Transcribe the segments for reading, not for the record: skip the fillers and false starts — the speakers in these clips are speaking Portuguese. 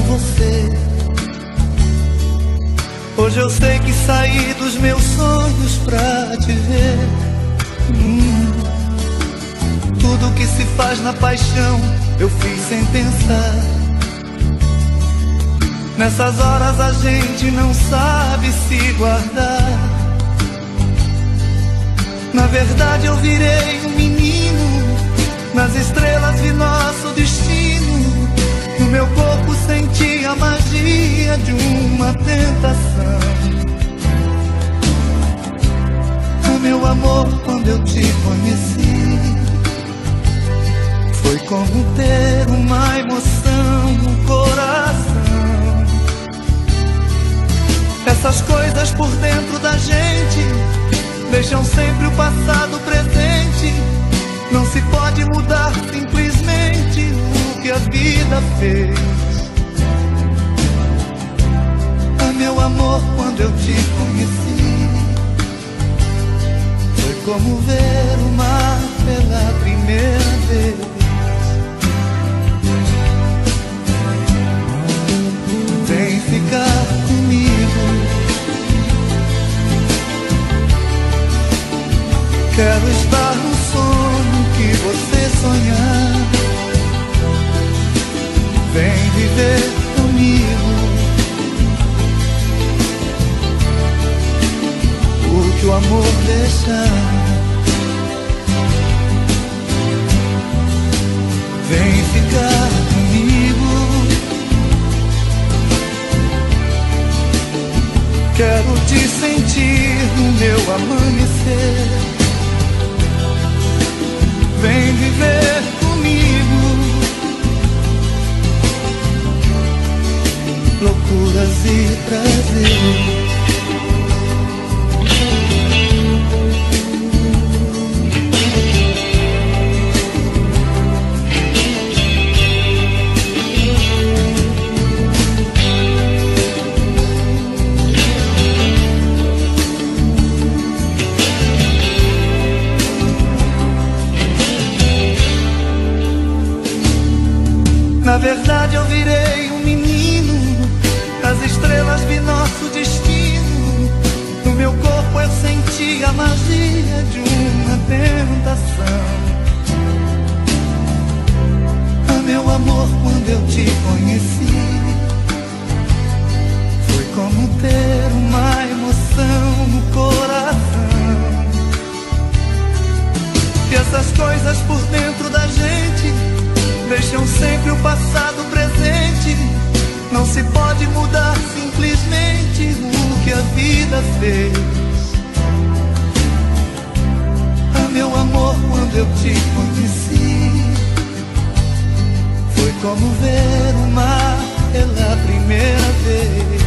você. Hoje eu sei que saí dos meus sonhos pra te ver. Tudo que se faz na paixão eu fiz sem pensar. Nessas horas a gente não sabe se guardar. Na verdade eu virei um menino, nas estrelas vi nosso destino. No meu corpo senti a magia de uma tentação. Ah, meu amor, quando eu te conheci, foi como ter uma emoção no coração. Essas coisas por dentro da gente deixam sempre o passado presente. Não se pode mudar simplesmente o que a vida fez. Ah, meu amor, quando eu te conheci, foi como ver o mar pela primeira vez. Vem ficar comigo, quero estar no sonho que você sonhar. Vem viver comigo o que o amor deixar. Vem ficar comigo, quero te sentir no meu amanhecer. Vem viver comigo loucuras e prazer. Na verdade eu virei um menino, as estrelas vi nosso destino. No meu corpo eu senti a magia de uma tentação. Ah, meu amor, quando eu te conheci, foi como ter uma emoção no coração. E essas coisas por dentro da gente deixam sempre o passado presente. Não se pode mudar simplesmente o que a vida fez. Ah, meu amor, quando eu te conheci, foi como ver o mar pela primeira vez.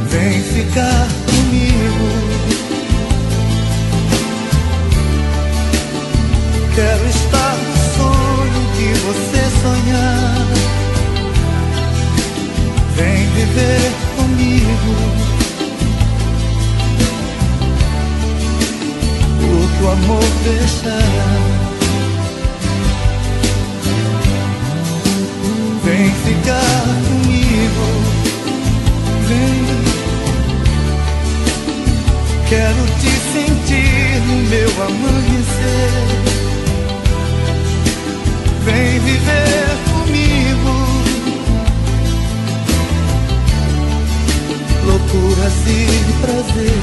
Vem ficar comigo, quero estar no sonho que você sonhar. Vem viver comigo o que o amor deixar. Vem ficar comigo, vem. Quero te sentir no meu amanhecer. Vem viver comigo loucuras e prazer.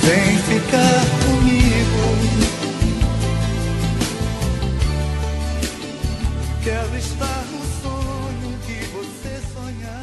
Vem ficar comigo, quero estar no sonho que você sonhar.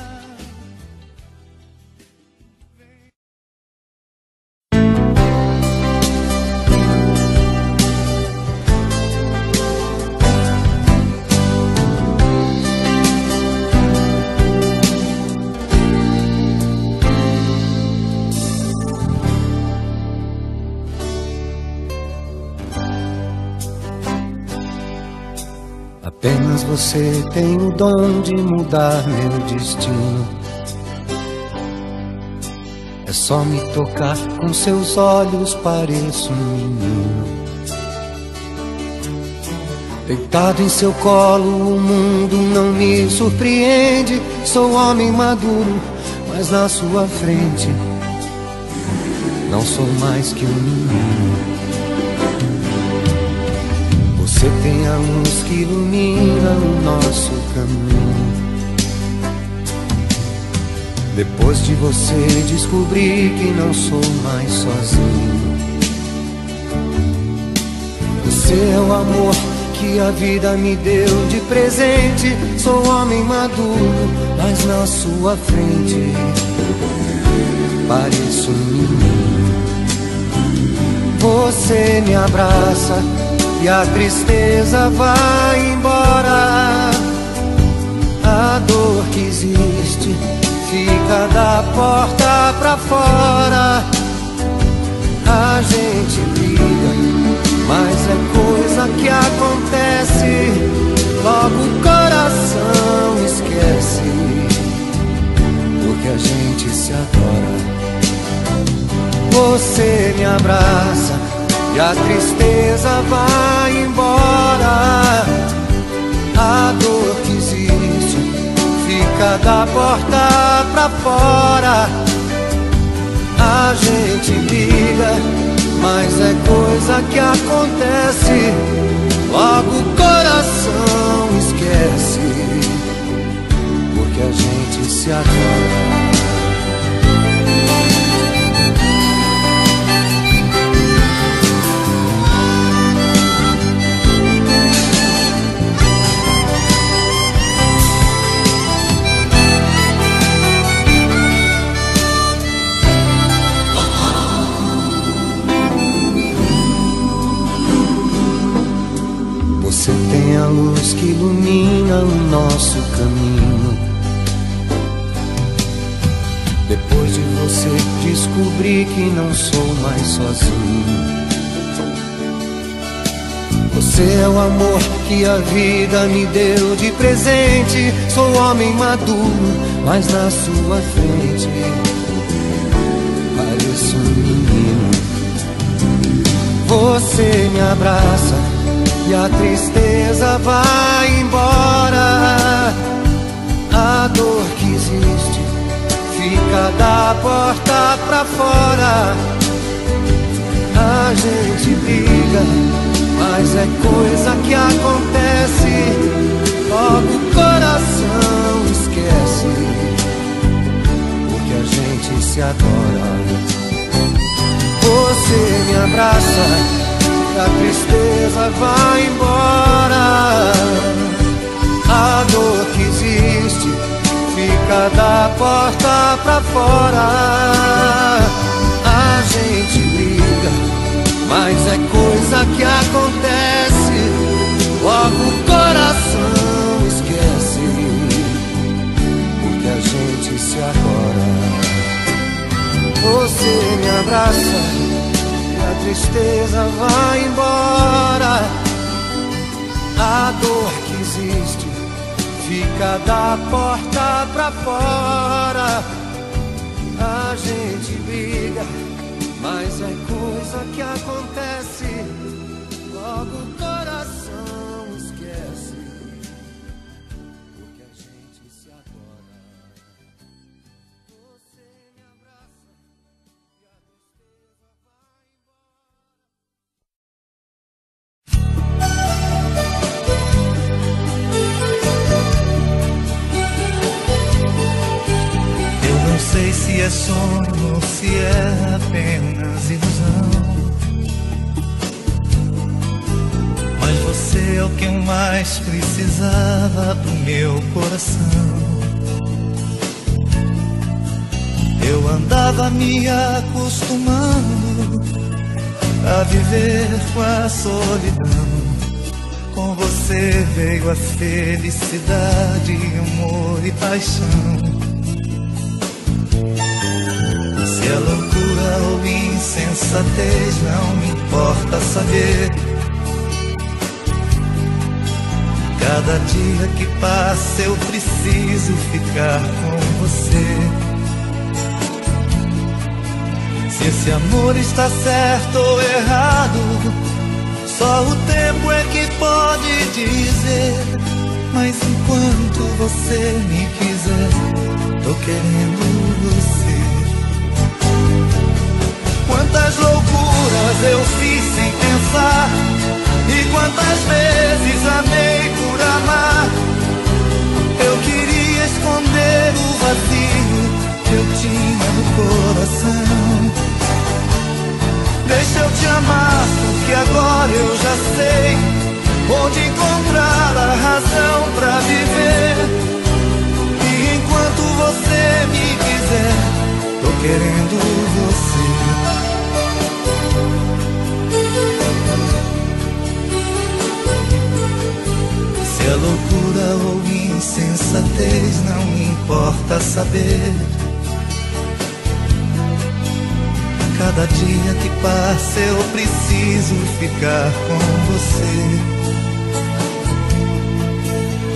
Apenas você tem o dom de mudar meu destino. É só me tocar com seus olhos, pareço um menino. Deitado em seu colo, o mundo não me surpreende. Sou homem maduro, mas na sua frente não sou mais que um menino. Você tem a luz que ilumina o nosso caminho. Depois de você descobri que não sou mais sozinho. Você é o amor que a vida me deu de presente. Sou homem maduro, mas na sua frente pareço um menino. Você me abraça e a tristeza vai embora. A dor que existe fica da porta pra fora. A gente briga, mas é coisa que acontece. Logo o coração esquece, porque a gente se adora. Você me abraça e a tristeza vai embora. A dor que existe fica da porta pra fora. A gente briga, mas é coisa que acontece. Logo o coração esquece, porque a gente se adora. Você tem a luz que ilumina o nosso caminho. Depois de você descobri que não sou mais sozinho. Você é o amor que a vida me deu de presente. Sou homem maduro, mas na sua frente pareço um menino. Você me abraça e a tristeza vai embora. A dor que existe fica da porta pra fora. A gente briga, mas é coisa que acontece. Logo o coração esquece, porque a gente se adora. Você me abraça, a tristeza vai embora. A dor que existe fica da porta pra fora. A gente briga, mas é coisa que acontece. Logo o coração esquece, porque a gente se adora. Você me abraça, a tristeza vai embora. A dor que existe fica da porta pra fora. A gente briga, mas é coisa que acontece. Logo o coração esquece, porque a gente se adora. Você me abraça e a tristeza vai embora. Eu não sei se é sonho ou se é apenas ilusão, mas você é o que eu mais precisava do meu coração. Eu andava me acostumando a viver com a solidão. Com você veio a felicidade, amor e paixão. Se é loucura ou insensatez, não me importa saber. Cada dia que passa eu preciso ficar com você. Se esse amor está certo ou errado, só o tempo é que pode dizer. Mas enquanto você me quiser, tô querendo você. Quantas loucuras eu fiz sem pensar, e quantas vezes amei por amar. Eu queria esconder o vazio que eu tinha no coração. Deixa eu te amar, porque agora eu já sei onde encontrar a razão pra viver. E enquanto você me quiser, tô querendo você. Se é loucura ou insensatez, não importa saber. Cada dia que passa eu preciso ficar com você.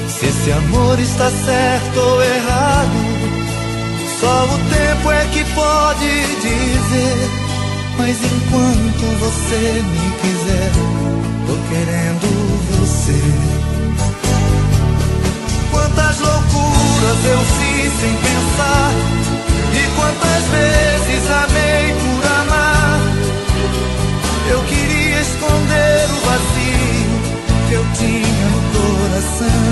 Se esse amor está certo ou errado, só o tempo é que pode dizer. Mas enquanto você me quiser, tô querendo você. Quantas loucuras eu fiz sem pensar, e quantas vezes amei por amar. Eu queria esconder o vazio que eu tinha no coração.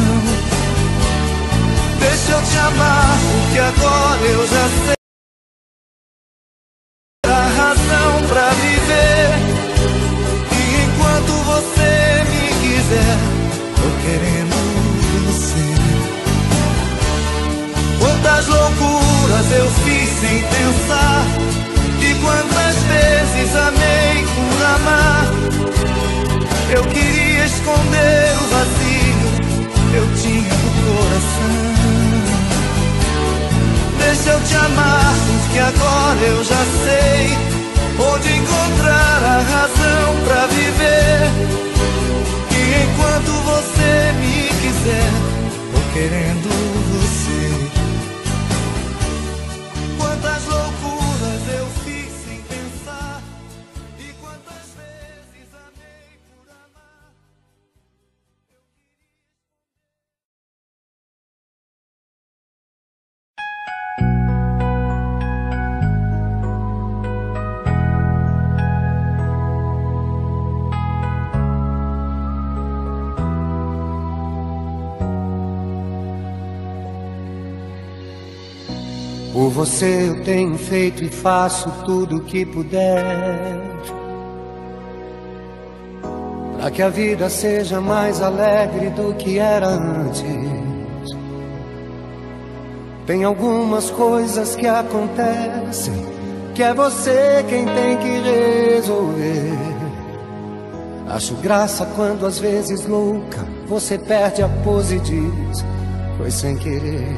Deixa eu te amar, porque agora eu já sei a razão pra viver. E enquanto você me quiser, tô querendo você. Quantas loucuras eu fiz sem pensar, e quantas vezes amei por amar. Eu queria esconder o vazio que eu tinha no coração. Deixa eu te amar, porque agora eu já sei onde encontrar a razão pra viver. E enquanto você me quiser, tô querendo você. Quantas loucuras eu fiz sem pensar, e quantas vezes amei por amar. Por você eu tenho feito e faço tudo o que puder, pra que a vida seja mais alegre do que era antes. Tem algumas coisas que acontecem que é você quem tem que resolver. Acho graça quando às vezes louca você perde a pose e diz: foi sem querer.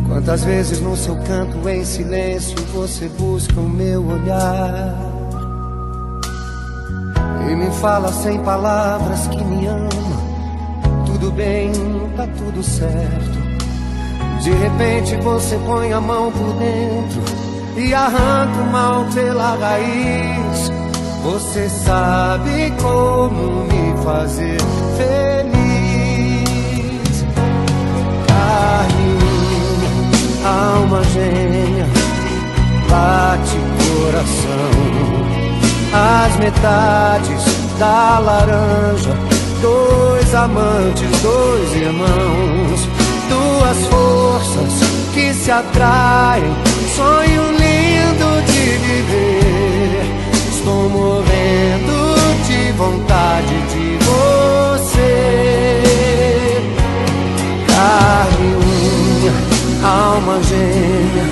Quantas vezes no seu canto em silêncio você busca o meu olhar e me fala sem palavras que me ama. Tudo bem, tá tudo certo. De repente você põe a mão por dentro e arranca o mal pela raiz. Você sabe como me fazer feliz. Carne, alma gêmea, bate coração. As metades da laranja, dois amantes, dois irmãos. Duas forças que se atraem, sonho lindo de viver. Estou morrendo de vontade de você. Carne, unha, alma gêmea,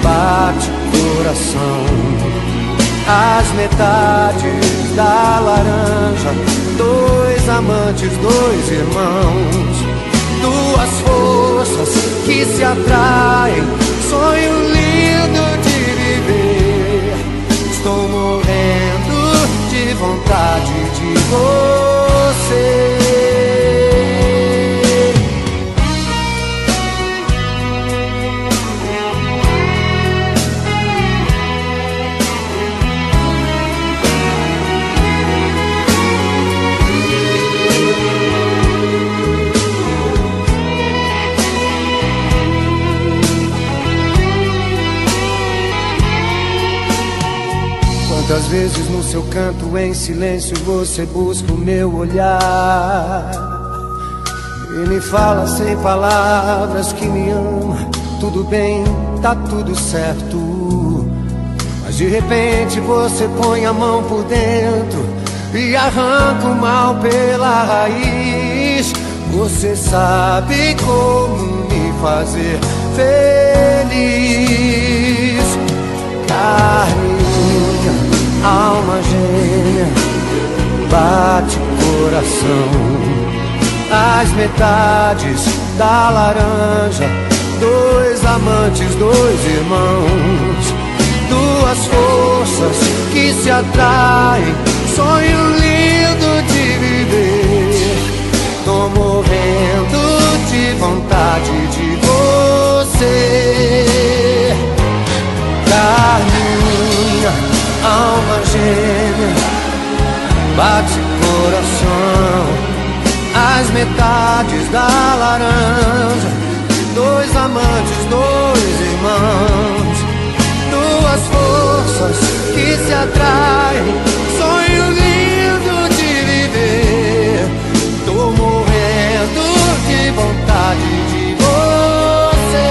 bate coração. As metades da laranja, dois amantes, dois irmãos. Duas forças que se atraem, sonho lindo de viver. Estou morrendo de vontade de você. vezes no seu canto em silêncio você busca o meu olhar e me fala sem palavras que me ama. Tudo bem, tá tudo certo. Mas de repente você põe a mão por dentro e arranca o mal pela raiz. Você sabe como me fazer feliz. Carne, alma gêmea, bate coração. As metades da laranja, dois amantes, dois irmãos, duas forças que se atraem, sonho lindo de viver. Tô morrendo de vontade de você. Carminha, alma gêmea, bate coração. As metades da laranja, dois amantes, dois irmãos, duas forças que se atraem, sonho lindo de viver. Tô morrendo de vontade de você.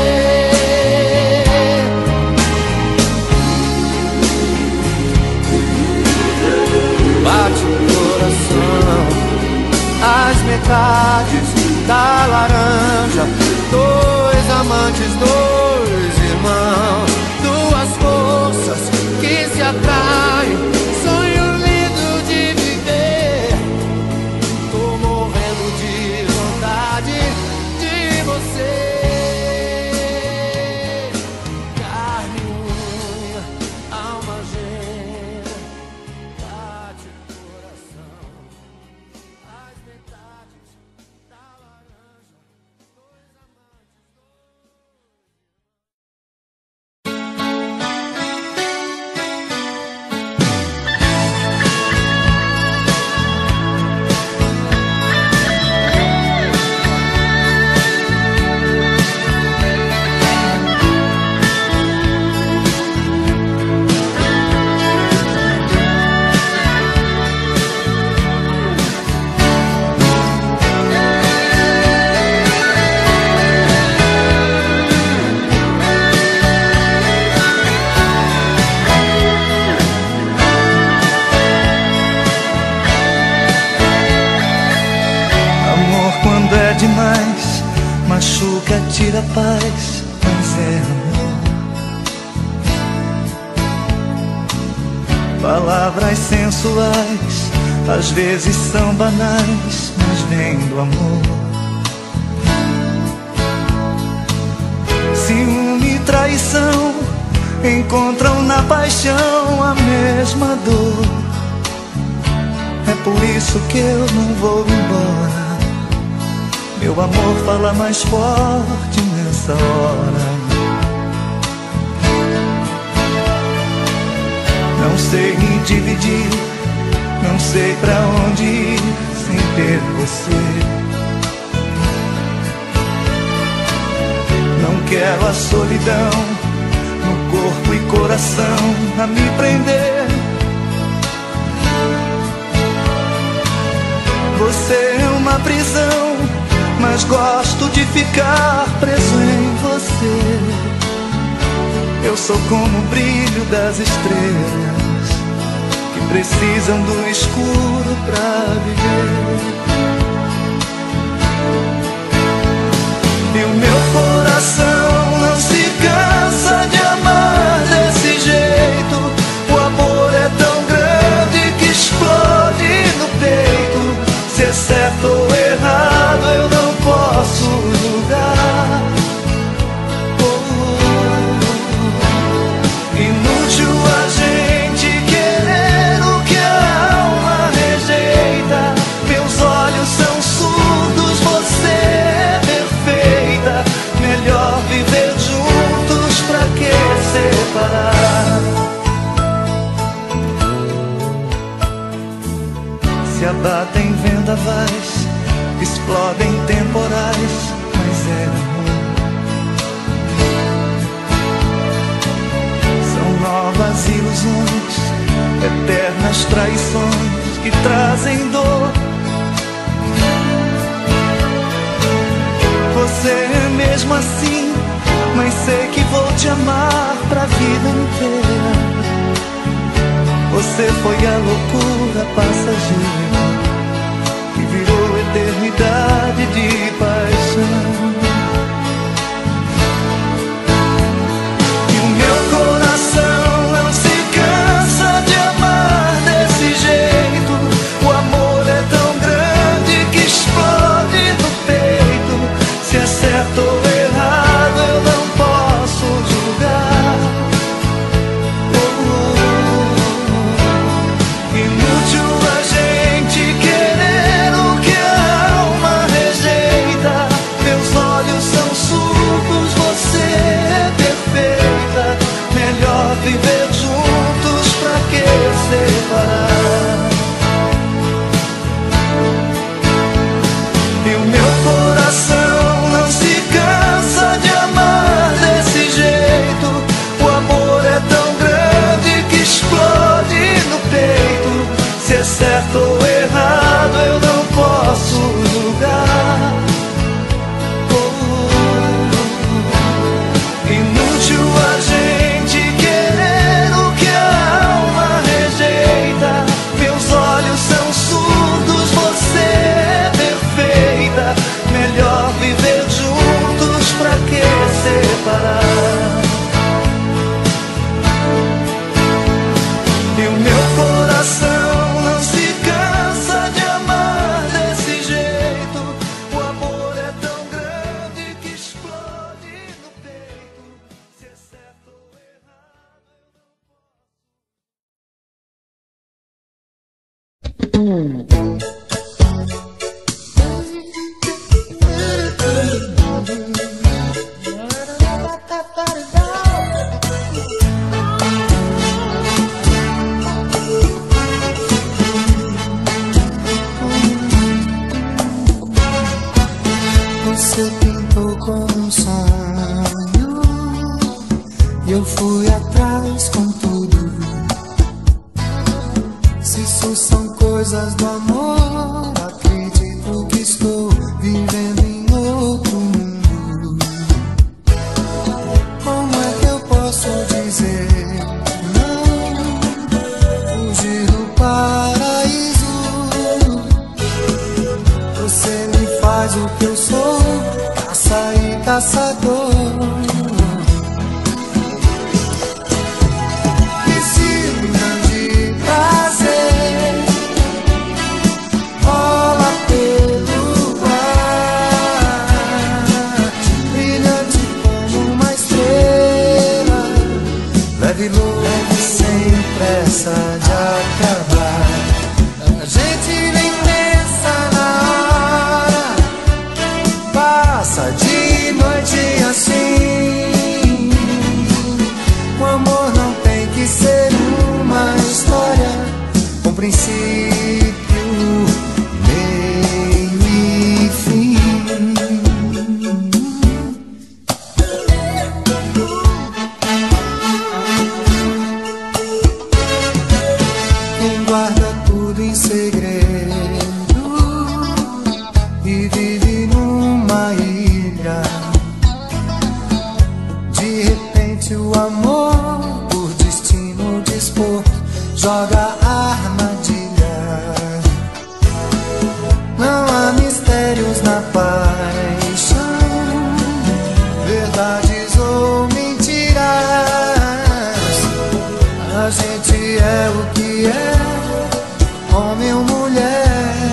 Bate o coração. As metades da laranja, dois amantes, dois irmãos, duas forças que se atraem, sonho lindo de viver. Tô morrendo de vontade de você. Carne, unha, alma gêmea, bate o coração. As metades da laranja, dois amantes, demais, machuca, tira a paz, mas é amor. Palavras sensuais, às vezes são banais, mas vem do amor. Ciúme e traição encontram na paixão a mesma dor. É por isso que eu não vou embora. Meu amor fala mais forte nessa hora. Não sei me dividir, não sei pra onde ir sem ter você. Não quero a solidão no corpo e coração a me prender. Você é uma prisão, mas gosto de ficar preso em você. Eu sou como o brilho das estrelas que precisam do escuro pra viver. E o meu coração não se cansa de amar desse jeito. O amor é tão grande que explode no peito. Se é certo ou errado eu não posso julgar. Inútil a gente querer o que a alma rejeita. Meus olhos são surdos, você é perfeita. Melhor viver juntos, pra que separar? Se abatem vendavais, explodem temporais, mas é amor. São novas ilusões, eternas nas traições que trazem dor. Você é mesmo assim, mas sei que vou te amar pra vida inteira. Você foi a loucura passageira que virou eternidade de paixão. E o meu coração não se cansa de amar desse jeito. O amor é tão grande que explode no peito. Se é certo ou errado eu não posso julgar. Inútil a gente querer o que a alma rejeita. Meus olhos são surdos, você é perfeita. Melhor viver juntos, pra que separar? E o meu coração não se cansa de amar desse jeito. O amor é tão grande que explode no peito. Se é certo ou errado eu não posso julgar. Inútil a gente querer o que a alma rejeita. Meus olhos são surdos, você é perfeita. Melhor viver juntos, pra que separar? E o meu coração não se cansa de amar desse jeito. O amor é tão grande que explode no peito. Se é certo ou errado Você pintou como um sonho e eu fui atrás com tudo. Se isso são coisas do amor, acredito que estou vivendo em outro mundo. Como é que eu posso dizer não? Fugir do paraíso. Você me faz o que eu sou, caça e caçador. Piscina de prazer, rola pelo ar, brilhante como uma estrela, leve, leve, sem pressa de acabar. A gente nem pensa na hora, passa de noite assim. O amor não tem que ser uma história com princípio, meio e fim. Quem guarda tudo em segredo e vive numa ilha, de repente o amor, por destino dispor, joga a armadilha. Não há mistérios na paixão, verdades ou mentiras. A gente é o que é, homem ou mulher.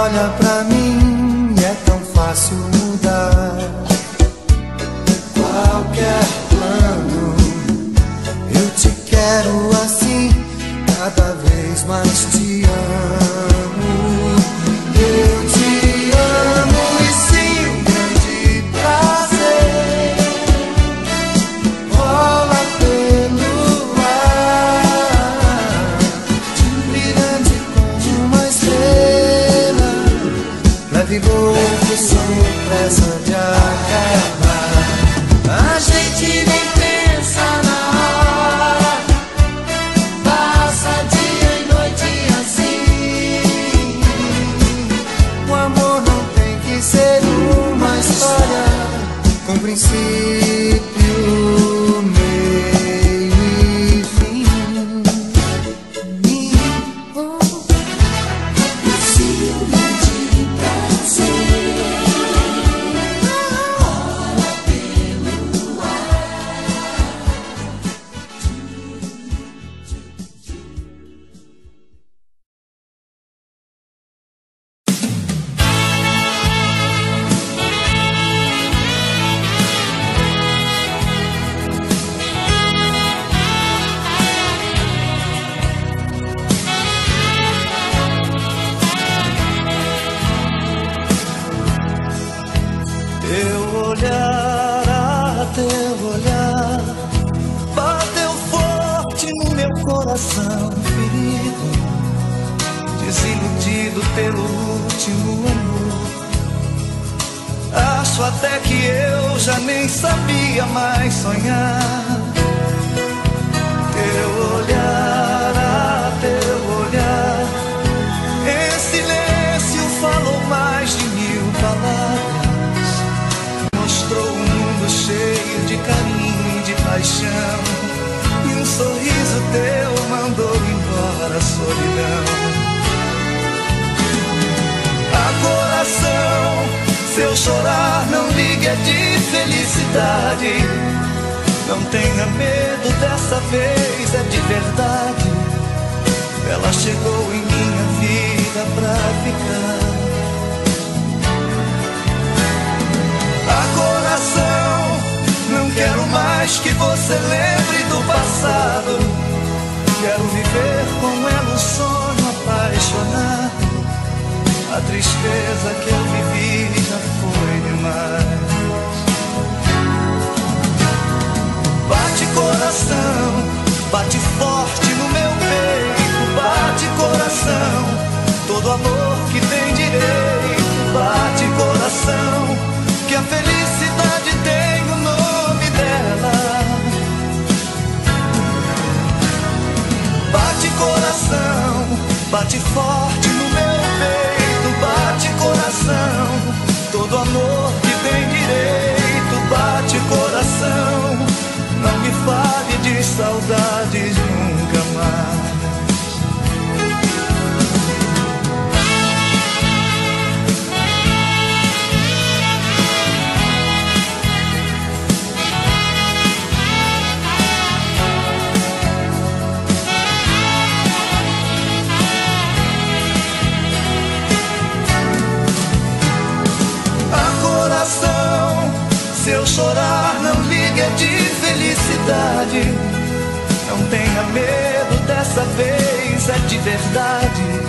olha pra mim, é tão fácil mudar qualquer plano. Eu te quero assim, cada vez mais te amo. Eu te amo e sim, um grande prazer rola pelo ar, brilhante como uma estrela, leve louco sem pressa de acabar. A gente nem pensa na hora, passa dia e noite assim. O amor não tem que ser uma história com princípio, meio e fim. Esse grande prazer rola pelo ar. Teu olhar, teu olhar bateu forte no meu coração ferido, desiludido pelo último amor. Acho até que eu já nem sabia mais sonhar. Teu olhar, teu olhar em silêncio falou mais de 1000 palavras. Mostrou um mundo cheio de carinho e de paixão, e um sorriso teu mandou embora a solidão. A coração, se eu chorar, não ligue, é de felicidade. Não tenha medo, dessa vez é de verdade. Ela chegou em minha vida pra ficar. Coração, não quero mais que você lembre do passado. Quero viver com ela um sonho apaixonado. A tristeza que eu vivi já foi demais. Bate coração, bate forte no meu peito. Bate coração, todo amor que tem direito. Bate coração, que a felicidade tem o nome dela. Bate coração, bate forte no meu peito. Bate coração, todo amor que tem direito. Bate coração, não me fale de saudades nunca mais. Se eu chorar, não ligue, é de felicidade. Não tenha medo, dessa vez é de verdade.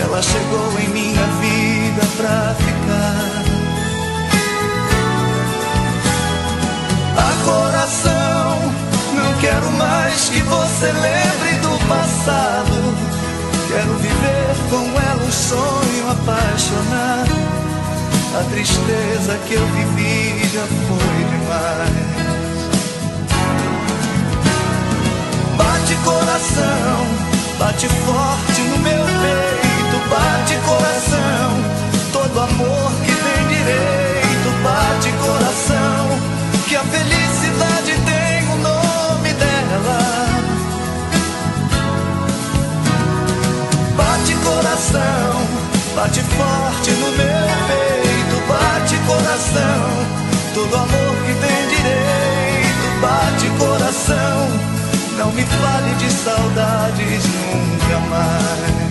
Ela chegou em minha vida pra ficar. A coração, não quero mais que você lembre do passado. Quero viver com ela um sonho apaixonado. A tristeza que eu vivi já foi demais. Bate coração, bate forte no meu peito. Bate coração, todo amor que tem direito. Bate coração, que a felicidade tem o nome dela. Bate coração, bate forte no meu peito. Bate coração, todo amor que tem direito. Bate coração, não me fale de saudades nunca mais.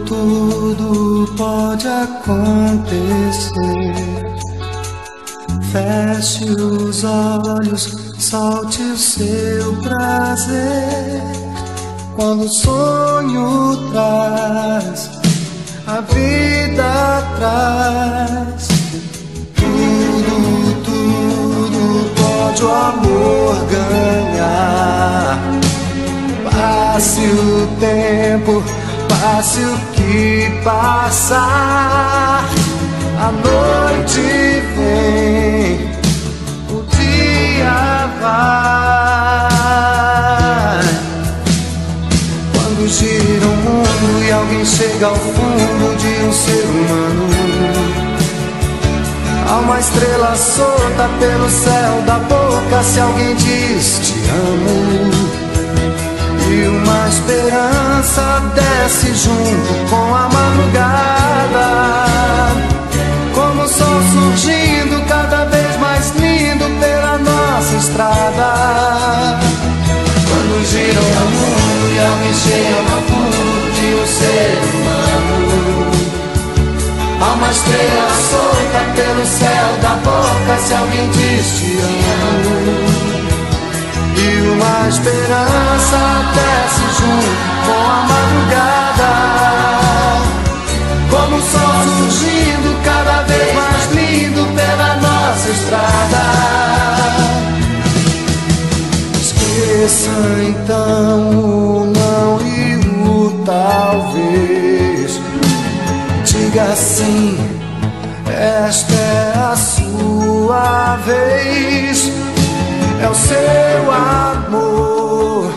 Tudo pode acontecer. Feche os olhos, solte o seu prazer. Quando o sonho traz, a vida traz. Tudo pode o amor ganhar. Passe o tempo, passe o que passar. A noite vem, o dia vai. Quando gira o mundo e alguém chega ao fundo de um ser humano, há uma estrela solta pelo céu da boca se alguém diz te amo. E uma esperança desce junto com a madrugada, como o sol surgindo cada vez mais lindo pela nossa estrada. Quando gira o mundo e alguém chega ao fundo de um ser humano, há uma estrela solta pelo céu da boca se alguém diz te amo. E uma esperança desce junto com a madrugada, como o sol surgindo cada vez mais lindo pela nossa estrada. Esqueça então o não e o talvez. Diga sim, esta é a sua vez. É o seu amor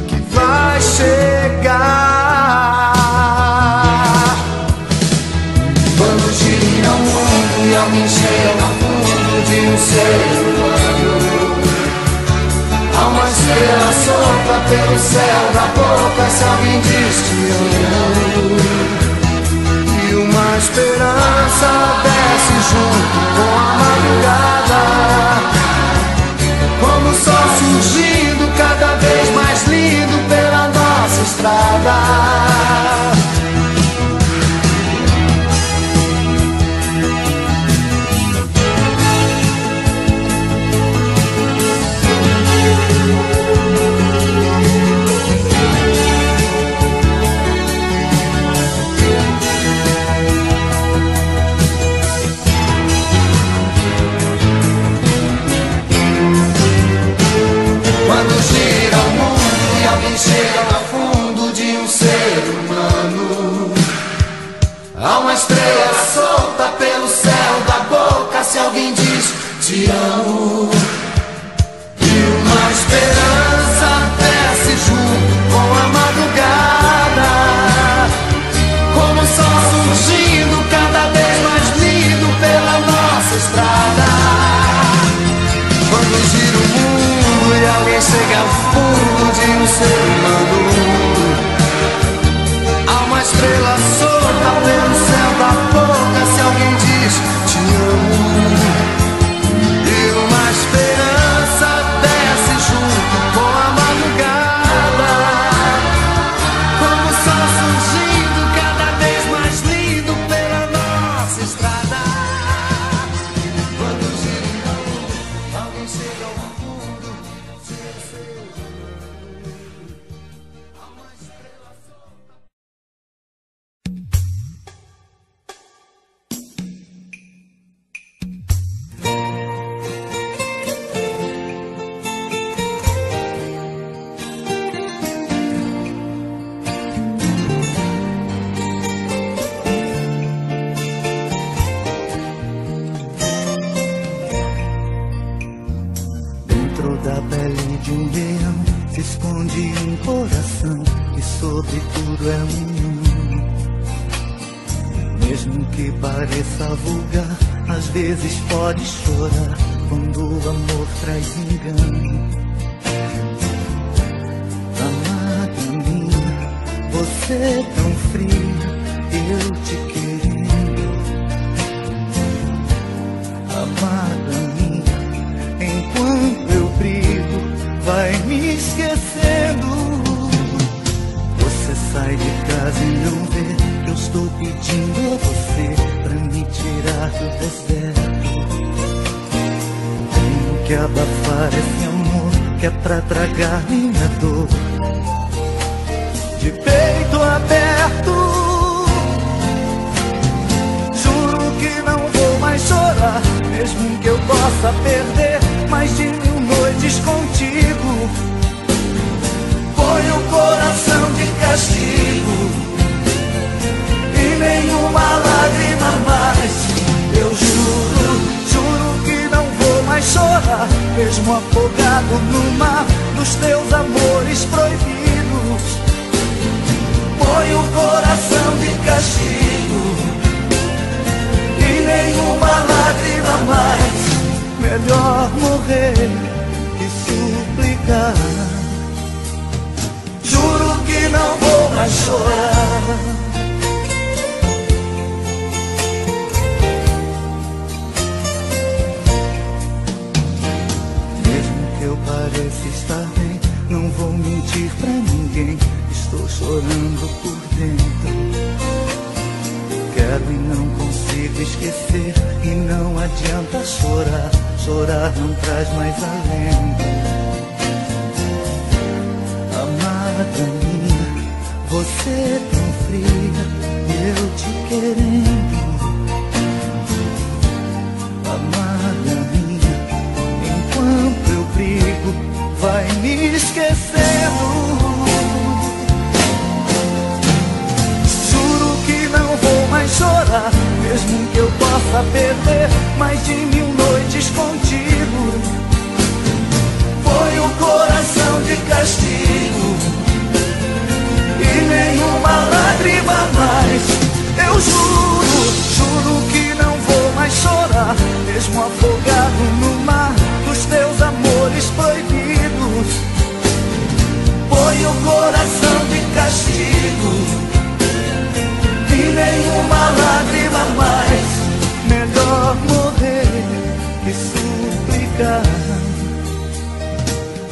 que vai chegar. Quando gira o mundo e alguém chega ao fundo de um ser humano, há uma estrela solta pelo céu da boca se alguém diz te amo. E uma esperança desce junto com a madrugada, como o sol surgindo cada vez mais lindo pela nossa estrada. Chega ao fundo de um ser humano, há uma estrela solta pelo céu da boca se alguém diz te amo. E uma esperança desce junto com a madrugada, como o sol surgindo cada vez mais lindo pela nossa estrada. Quando gira o mundo e alguém chega ao fundo de um ser humano, há uma estrela solta pelo céu da boca se alguém diz te amo. E uma esperança desce junto com a madrugada, como o sol surgindo cada vez mais lindo pela nossa estrada. Quando gira o mundo, alguém chega ao fundo de um ser da pele de um leão se esconde um coração que sobre tudo é união. Mesmo que pareça vulgar, às vezes pode chorar quando o amor traz engano. Amada minha, você tão fria, eu te querendo. Amada minha, enquanto eu brigo, vai me esquecendo. Você sai de casa e não vê que eu estou pedindo a você pra me tirar do deserto. Tenho que abafar esse amor que é pra tragar minha dor. De peito aberto, juro que não vou mais chorar, mesmo que eu possa perder mais de 1000 noites contigo. Põe o coração de castigo e nenhuma lágrima mais. Eu juro, juro que não vou mais chorar, mesmo afogado no mar dos teus amores proibidos. Põe o coração de castigo e nenhuma lágrima mais. Melhor morrer que suplicar. Juro que não vou mais chorar. Mesmo que eu pareça estar bem, não vou mentir pra ninguém. Estou chorando por dentro. Quero e não consigo esquecer, e não adianta chorar. Chorar não traz mais alento. Amada minha, você tão fria, eu te querendo. Amada minha, enquanto eu brigo, vai me esquecendo. Juro que não vou mais chorar, mesmo que eu possa perder mais de 1000 noites contigo. Põe o coração de castigo e nenhuma lágrima mais. Eu juro, juro que não vou mais chorar, mesmo afogado no mar dos teus amores proibidos. Põe o coração de castigo e nenhuma lágrima mais. Melhor morrer que suplicar.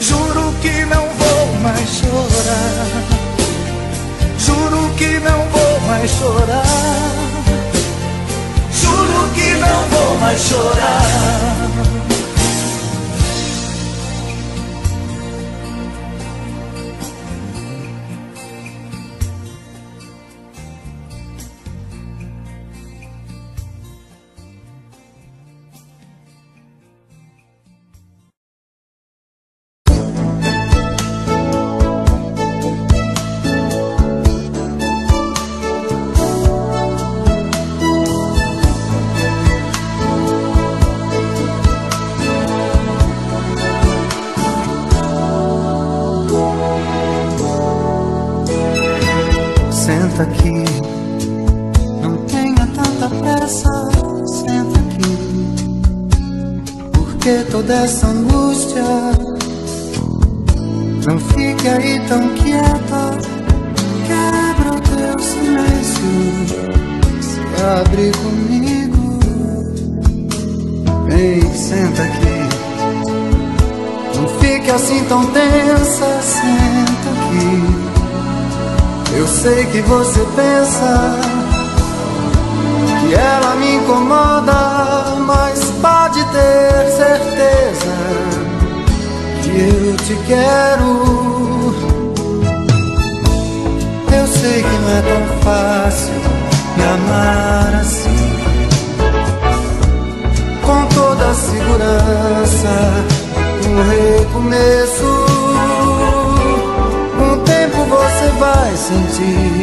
Juro que não vou mais chorar. Juro que não vou mais chorar. Juro que não vou mais chorar. Senta aqui, não tenha tanta pressa. Senta aqui, porque toda essa angústia. Não fique aí tão quieta, quebra o teu silêncio, se abre comigo. Vem, senta aqui, não fique assim tão tensa. Senta aqui. Eu sei que você pensa que ela me incomoda, mas pode ter certeza que eu te quero. Eu sei que não é tão fácil me amar assim, com toda a segurança, um recomeço. Você vai sentir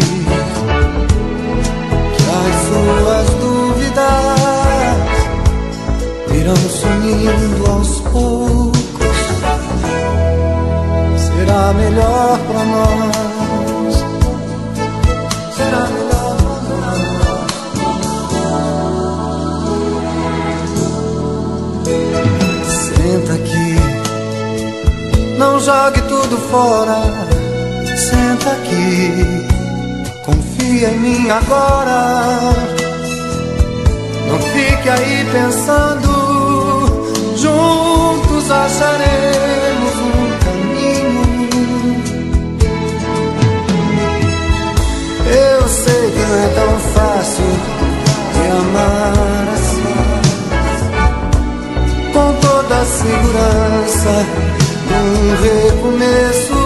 que as suas dúvidas irão sumindo aos poucos. Será melhor pra nós. Será melhor pra nós. Senta aqui, não jogue tudo fora. Senta aqui, confia em mim agora. Não fique aí pensando, juntos acharemos um caminho. amar assim, com toda a segurança, um recomeço.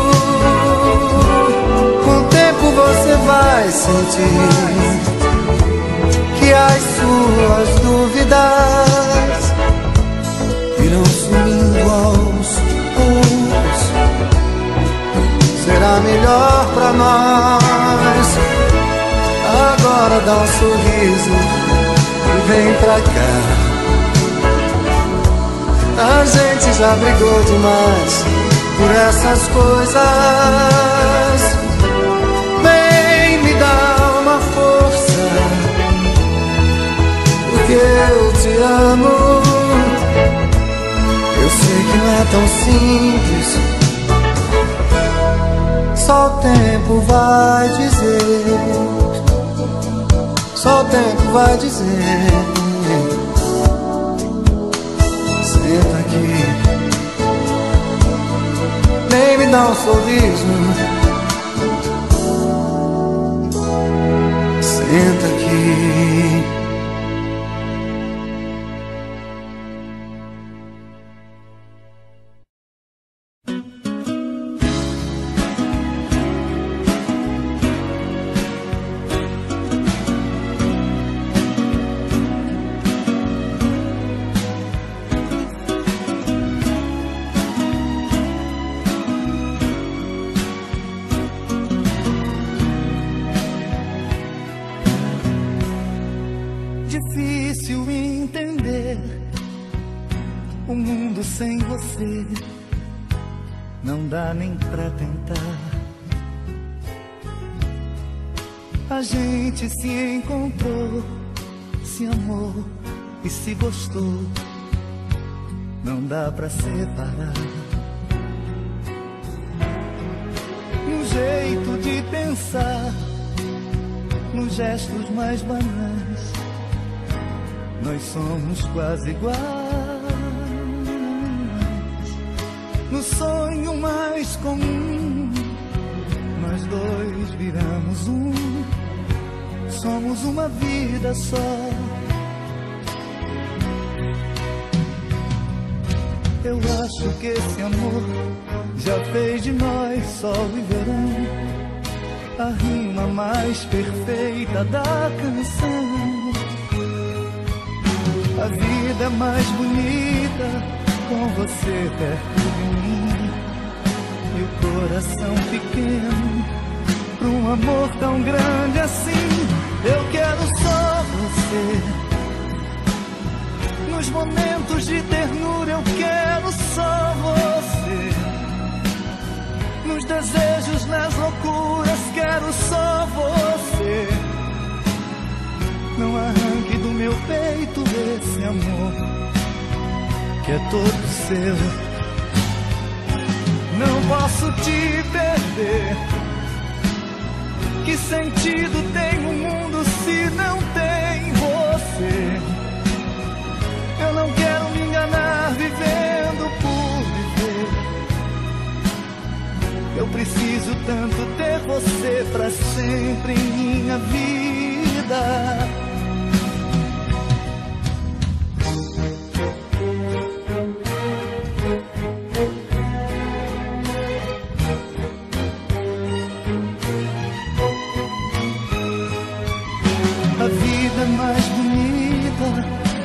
Com o tempo você vai sentir que as suas dúvidas irão sumindo aos poucos. Será melhor pra nós. Agora dá um sorriso e vem pra cá. A gente já brigou demais por essas coisas. Vem me dar uma força, porque eu te amo. Eu sei que não é tão simples, só o tempo vai dizer. Só o tempo vai dizer. Senta aqui, vem me dar um sorriso. Senta aqui. Difícil entender o mundo sem você, não dá nem pra tentar. A gente se encontrou, se amou e se gostou, não dá pra separar. No jeito de pensar, nos gestos mais banais, nós somos quase iguais. No sonho mais comum, nós dois viramos um. Somos uma vida só. Eu acho que esse amor já fez de nós sol e verão, a rima mais perfeita da canção. A vida mais bonita com você perto de mim, e o coração pequeno pra um amor tão grande assim. Eu quero só você. Nos momentos de ternura eu quero só você. Nos desejos, nas loucuras, quero só você. Não arranque do meu peito esse amor que é todo seu. Não posso te perder. Que sentido tem o mundo se não tem você? Eu não quero me enganar vivendo por viver. Eu preciso tanto ter você pra sempre em minha vida. A vida mais bonita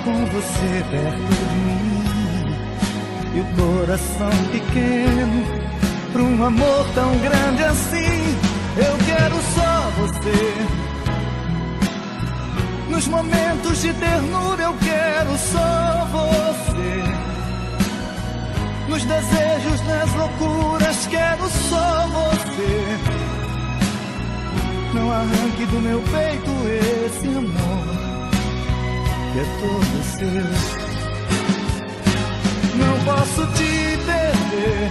com você perto de mim, e o coração pequeno pra um amor tão grande assim. Eu quero só você. Nos momentos de ternura eu quero só você. Nos desejos, nas loucuras, quero só você. Não arranque do meu peito esse amor que é todo seu. Não posso te perder.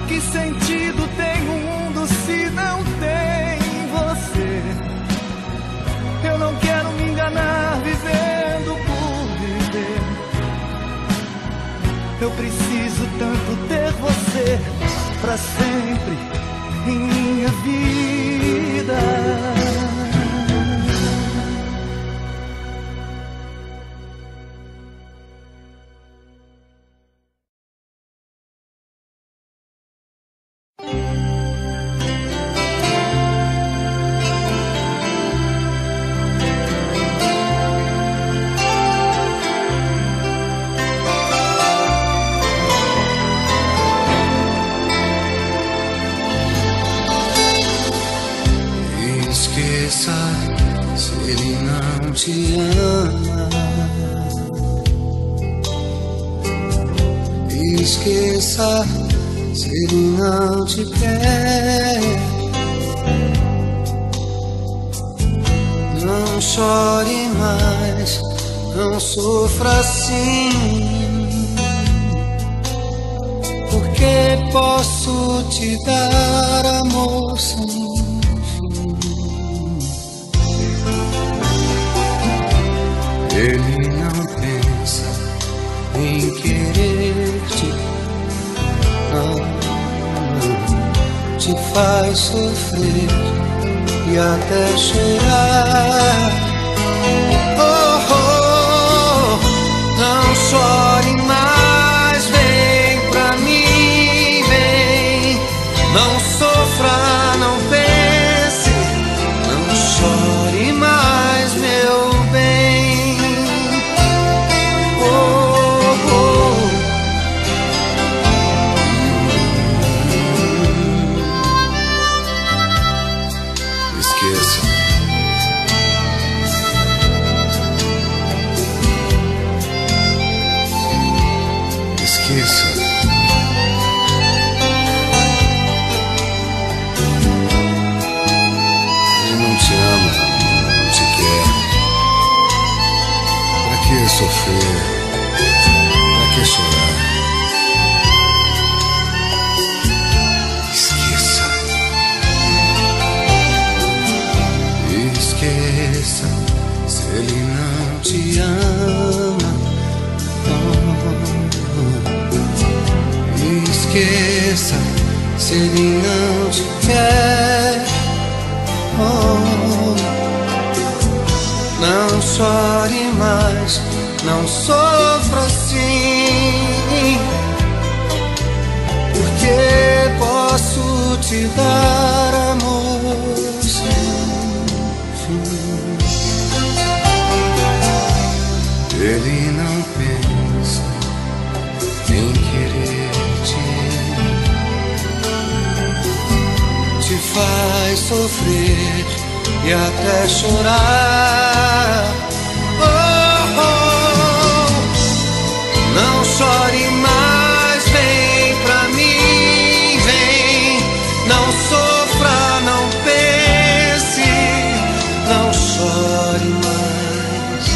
Que sentido tem o mundo se não tem você? Eu não quero me enganar vivendo por viver. Eu preciso tanto ter você pra sempre em minha vida. Esqueça se ele não te ama. Esqueça se ele não te quer. Não chore mais, não sofra assim, porque posso te dar amor sem fim. Ele não pensa em querer-te, não, te faz sofrer e até chorar. Oh, oh, não chore mais, vem pra mim, vem. Não sofra, não pense, não chore mais, meu bem. Oh, oh. Esqueça. Esqueça. Ele não te ama, não te quer. Pra que sofrer? Pra que chorar? Esqueça. Esqueça se ele não te ama. Esqueça se ele não te quer. Oh, não chore mais, não sofra assim, porque posso te dar amor sem fim. Ele não pensa em querer-te, te faz sofrer e até chorar. Oh, oh, não chore mais, vem pra mim, vem. Não sofra, não pense, não chore mais,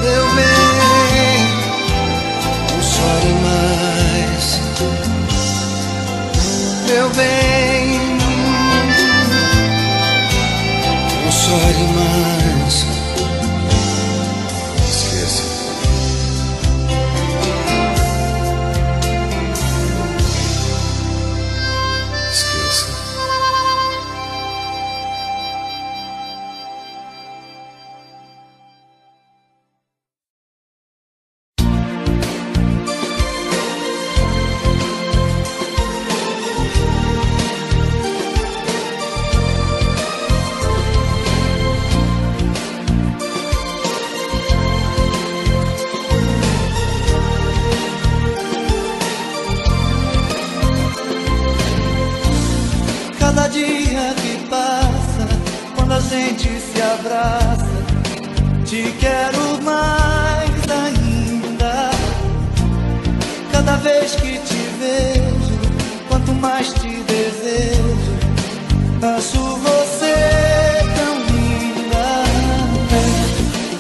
meu bem. Não chore mais, meu bem. Não chore mais. Esqueça. Esqueça. Cada dia que passa, quando a gente se abraça, te quero mais ainda. Cada vez que te vejo, quanto mais te desejo, acho você tão linda.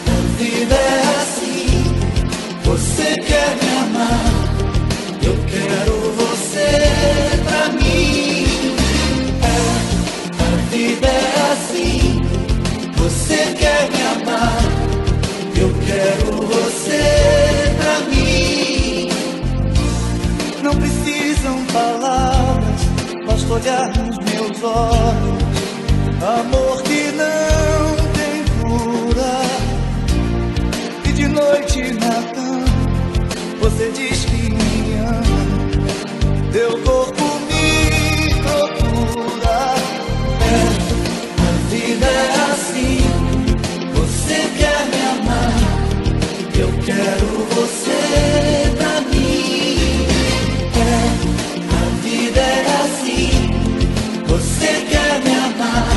A vida é assim, você quer me amar, eu quero você pra mim. A vida é assim, você quer me amar, eu quero você pra mim. Não precisam palavras, basta olhar nos meus olhos. Amor que não tem cura. E de noite na cama, você diz que me ama, teu corpo me procura. A vida é assim, você quer me amar, eu quero você pra mim. A vida é assim, você quer me amar,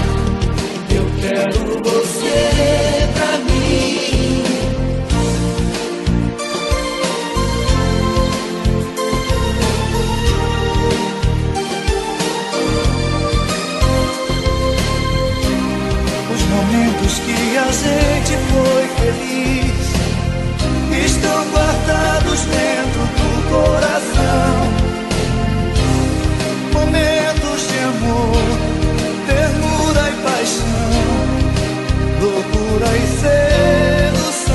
a gente foi feliz estão guardados dentro do coração. Momentos de amor, ternura e paixão, loucura e sedução.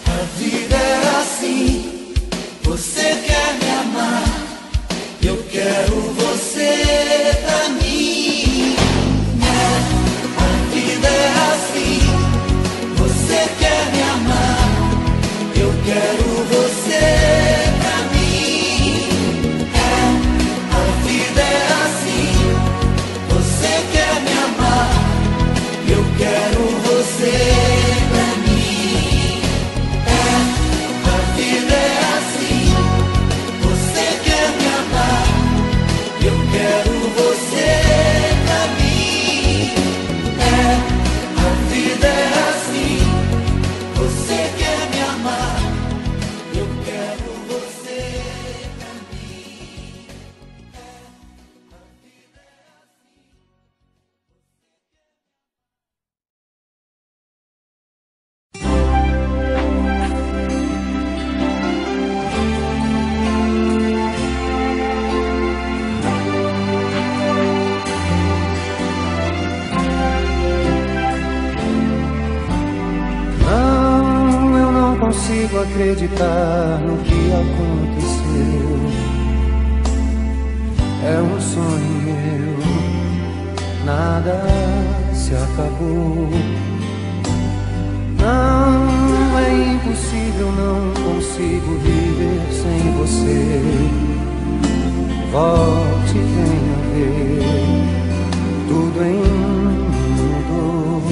A vida é assim, você quer me amar, eu quero você pra mim. A vida é assim, você quer me amar, eu quero você pra mim. A vida é assim, você quer me amar, eu quero você pra mim. A vida é assim, você quer me amar, eu quero você pra mim. A vida é assim, você quer me amar, eu quero você pra mim. Não, eu não consigo acreditar no que aconteceu. É um sonho meu, nada se acabou. Não, é impossível, não consigo viver sem você. Volte, venha ver, tudo em mim mudou.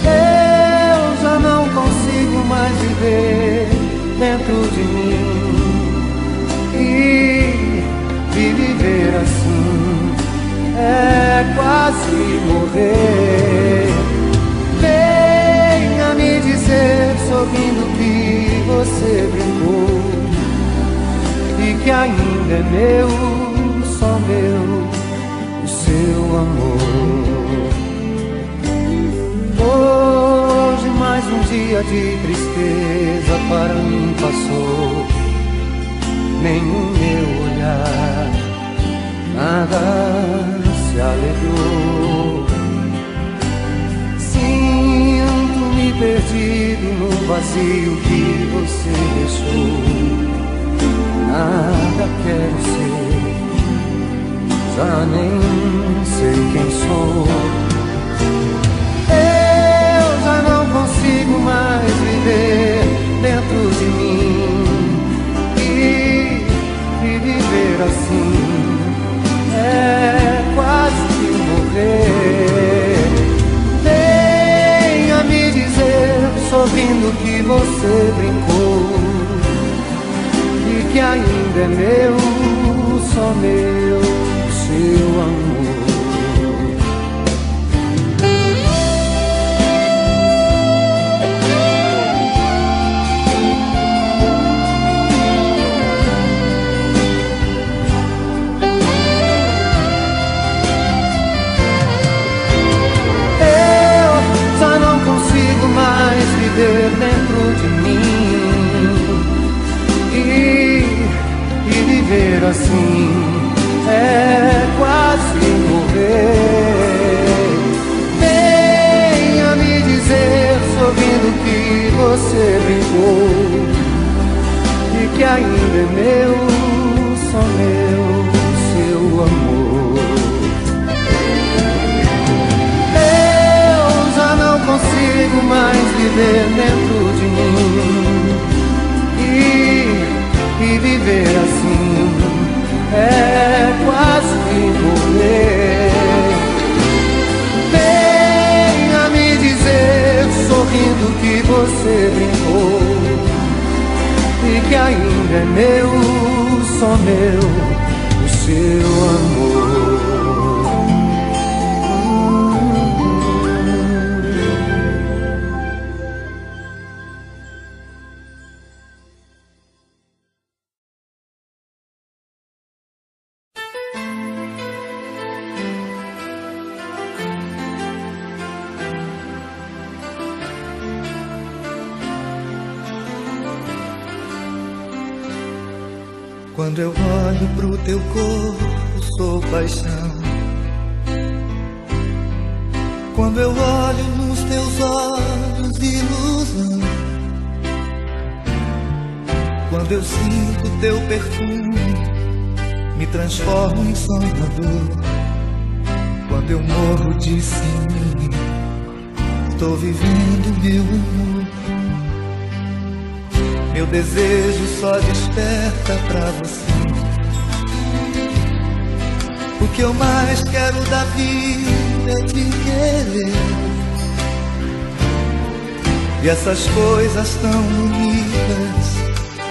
Eu já não consigo mais viver dentro de mim. E viver assim é quase morrer. Venha me dizer, sorrindo, que você brincou e que ainda é meu, só meu, o seu amor. Hoje mais um dia de tristeza para mim passou. Nenhum meu olhar, nada se alegrou. Sinto-me perdido no vazio que você deixou. Nada quero ser, já nem sei quem sou. Eu já não consigo mais viver dentro de mim. E viver assim é quase morrer. Venha me dizer, sorrindo, que você brincou e que ainda é meu, só meu, seu amor. Dentro de mim e viver assim é quase morrer. Venha me dizer, sorrindo, que você brincou e que ainda é meu, só meu, seu amor. Não consigo mais viver dentro de mim e viver assim é quase morrer. Venha me dizer, sorrindo, que você brincou e que ainda é meu, só meu, o seu amor. Quando eu olho pro teu corpo, sou paixão. Quando eu olho nos teus olhos, ilusão. Quando eu sinto teu perfume, me transformo em sonhador. Quando eu morro de ciúme, tô vivendo meu amor. Meu desejo só desperta pra você. O que eu mais quero da vida é te querer. E essas coisas tão bonitas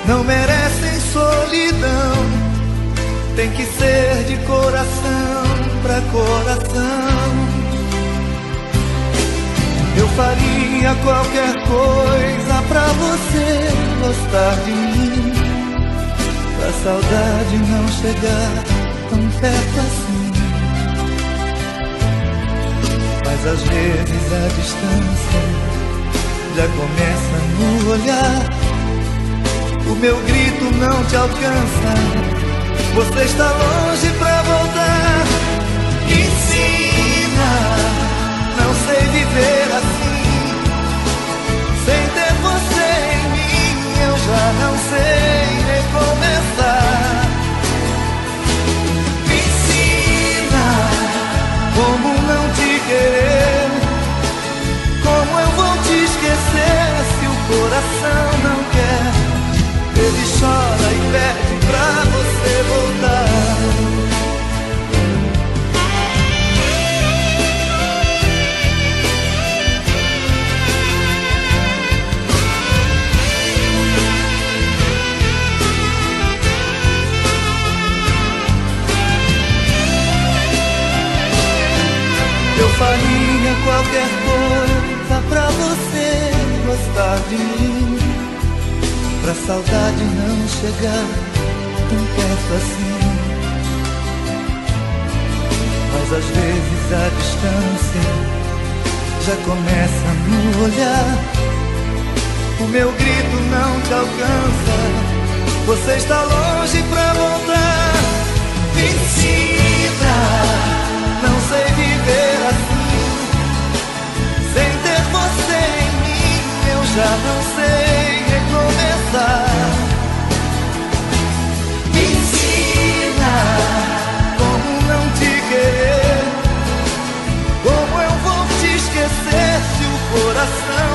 não merecem solidão. Tem que ser de coração pra coração. Eu faria qualquer coisa pra você gostar de mim, pra saudade não chegar tão perto assim. Mas às vezes a distância já começa no olhar. O meu grito não te alcança, você está longe pra voltar. Ensina, não sei viver assim, sem ter você em mim, eu já não sei recomeçar. Me ensina como não te querer, como eu vou te esquecer se o coração não quer. Ele chora e pede pra você voltar. Eu faria qualquer coisa pra você gostar de mim, pra saudade não chegar tão perto assim. Mas às vezes a distância já começa no olhar. O meu grito não te alcança, você está longe pra voltar. Me ensina, não sei viver assim, sem ter você em mim, eu já não sei recomeçar. Me ensina como não te querer, como eu vou te esquecer se o coração